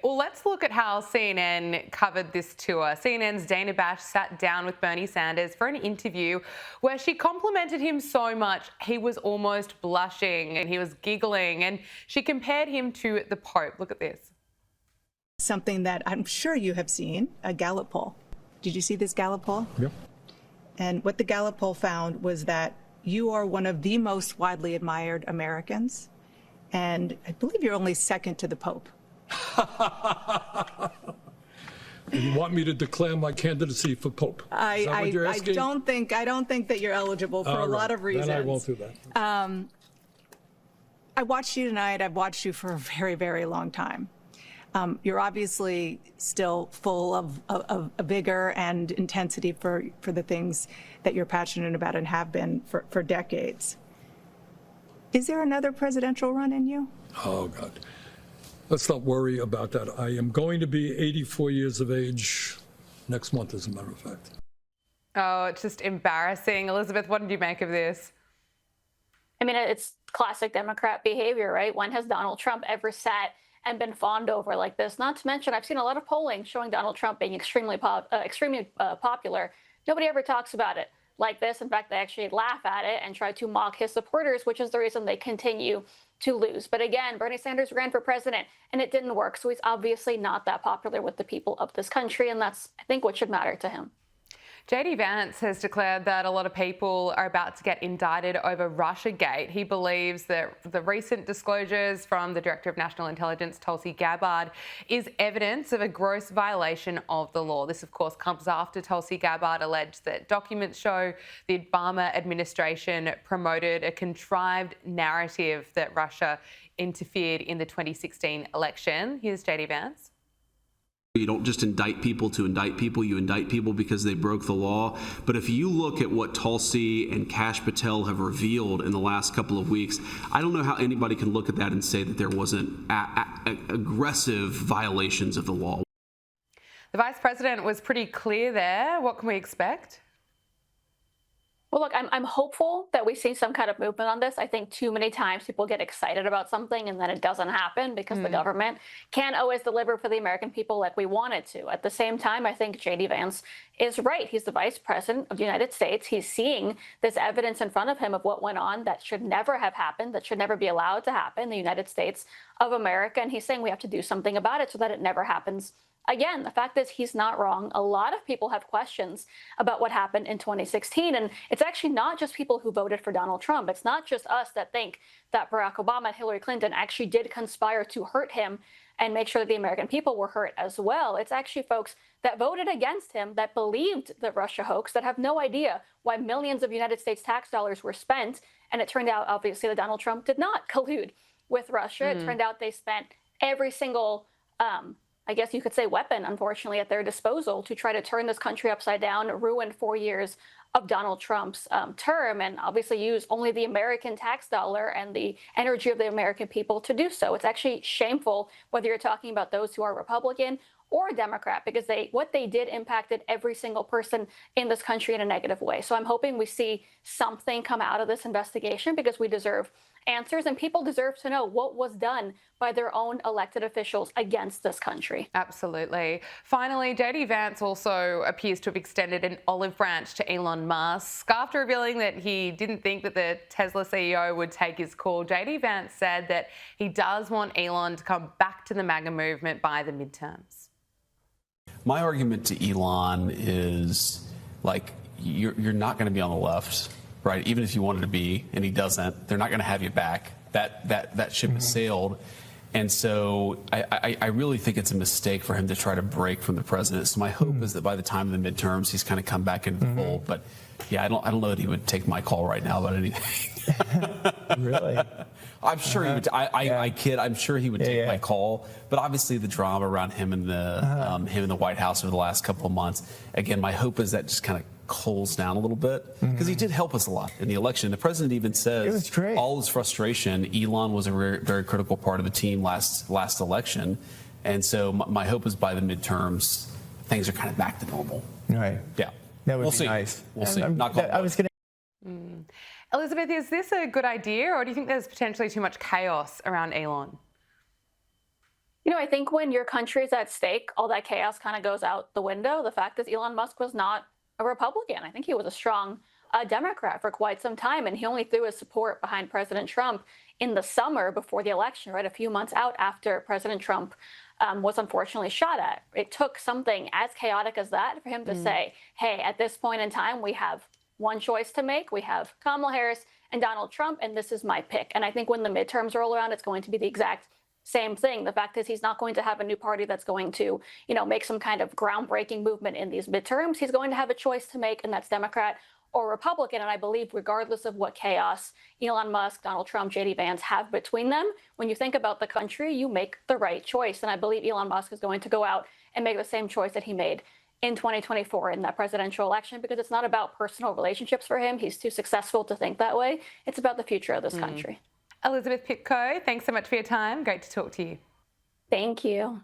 Well, let's look at how CNN covered this tour. CNN's Dana Bash sat down with Bernie Sanders for an interview where she complimented him so much he was almost blushing and he was giggling, and she compared him to the Pope. Look at this. Something that I'm sure you have seen, a Gallup poll. Did you see this Gallup poll? Yep. And what the Gallup poll found was that you are one of the most widely admired Americans, and I believe you're only second to the Pope. You want me to declare my candidacy for Pope? Is that what you're asking? I don't think that you're eligible for a lot of reasons. Then I won't do that. I watched you tonight. I've watched you for a very, very long time. You're obviously still full of vigor and intensity for the things that you're passionate about and have been for decades. Is there another presidential run in you? Oh, God. Let's not worry about that. I am going to be 84 years of age next month, as a matter of fact. Oh, it's just embarrassing. Elizabeth, what did you make of this? I mean, it's classic Democrat behavior, right? When has Donald Trump ever sat and been fawned over like this? Not to mention, I've seen a lot of polling showing Donald Trump being extremely popular. Nobody ever talks about it like this. In fact, they actually laugh at it and try to mock his supporters, which is the reason they continue to lose. But again, Bernie Sanders ran for president and it didn't work. So he's obviously not that popular with the people of this country. And that's, I think, what should matter to him. JD Vance has declared that a lot of people are about to get indicted over Russiagate. He believes that the recent disclosures from the Director of National Intelligence, Tulsi Gabbard, is evidence of a gross violation of the law. This, of course, comes after Tulsi Gabbard alleged that documents show the Obama administration promoted a contrived narrative that Russia interfered in the 2016 election. Here's JD Vance. You don't just indict people to indict people. You indict people because they broke the law. But if you look at what Tulsi and Kash Patel have revealed in the last couple of weeks, I don't know how anybody can look at that and say that there wasn't aggressive violations of the law. The Vice President was pretty clear there. What can we expect? Well, look, I'm hopeful that we see some kind of movement on this. I think too many times people get excited about something and then it doesn't happen because the government can't always deliver for the American people like we want it to. At the same time, I think JD Vance is right. He's the Vice President of the United States. He's seeing this evidence in front of him of what went on that should never have happened, that should never be allowed to happen in the United States of America. And he's saying we have to do something about it so that it never happens again. The fact is he's not wrong. A lot of people have questions about what happened in 2016. And it's actually not just people who voted for Donald Trump. It's not just us that think that Barack Obama and Hillary Clinton actually did conspire to hurt him and make sure that the American people were hurt as well. It's actually folks that voted against him, that believed the Russia hoax, that have no idea why millions of United States tax dollars were spent. And it turned out, obviously, that Donald Trump did not collude with Russia. It turned out they spent every single I guess you could say weapon, unfortunately, at their disposal to try to turn this country upside down, ruin 4 years of Donald Trump's term, and obviously use only the American tax dollar and the energy of the American people to do so. It's actually shameful whether you're talking about those who are Republican or Democrat, because what they did impacted every single person in this country in a negative way. So I'm hoping we see something come out of this investigation because we deserve answers and people deserve to know what was done by their own elected officials against this country. Absolutely. Finally, JD Vance also appears to have extended an olive branch to Elon Musk. After revealing that he didn't think that the Tesla CEO would take his call, JD Vance said that he does want Elon to come back to the MAGA movement by the midterms. My argument to Elon is, like, you're not going to be on the left, right? Even if you wanted to be, and he doesn't, they're not going to have you back. That ship has sailed. And so I really think it's a mistake for him to try to break from the president. So my hope is that by the time of the midterms, he's kind of come back into the fold. But yeah, I don't know that he would take my call right now about anything. Really? I'm sure he would. I kid. I'm sure he would take my call. But obviously, the drama around him in the White House over the last couple of months. Again, my hope is that just kind of cools down a little bit because he did help us a lot in the election. The president even says all his frustration, Elon was a very, very critical part of the team last election. And so my hope is by the midterms, things are kind of back to normal. Right. Yeah. That would we'll be see. nice. We'll see. I was going to. Elizabeth, is this a good idea, or do you think there's potentially too much chaos around Elon? I think when your country is at stake, all that chaos kind of goes out the window. The fact is, Elon Musk was not a Republican. I think he was a strong Democrat for quite some time, and he only threw his support behind President Trump in the summer before the election, right? A few months out after President Trump was unfortunately shot at. It took something as chaotic as that for him to say, hey, at this point in time, we have one choice to make. We have Kamala Harris and Donald Trump, and this is my pick. And I think when the midterms roll around, it's going to be the exact same thing. The fact is he's not going to have a new party that's going to, make some kind of groundbreaking movement in these midterms. He's going to have a choice to make, and that's Democrat or Republican. And I believe regardless of what chaos Elon Musk, Donald Trump, JD Vance have between them, when you think about the country, you make the right choice. And I believe Elon Musk is going to go out and make the same choice that he made in 2024 in that presidential election, because it's not about personal relationships for him. He's too successful to think that way. It's about the future of this country. Elizabeth Pipko, thanks so much for your time. Great to talk to you. Thank you.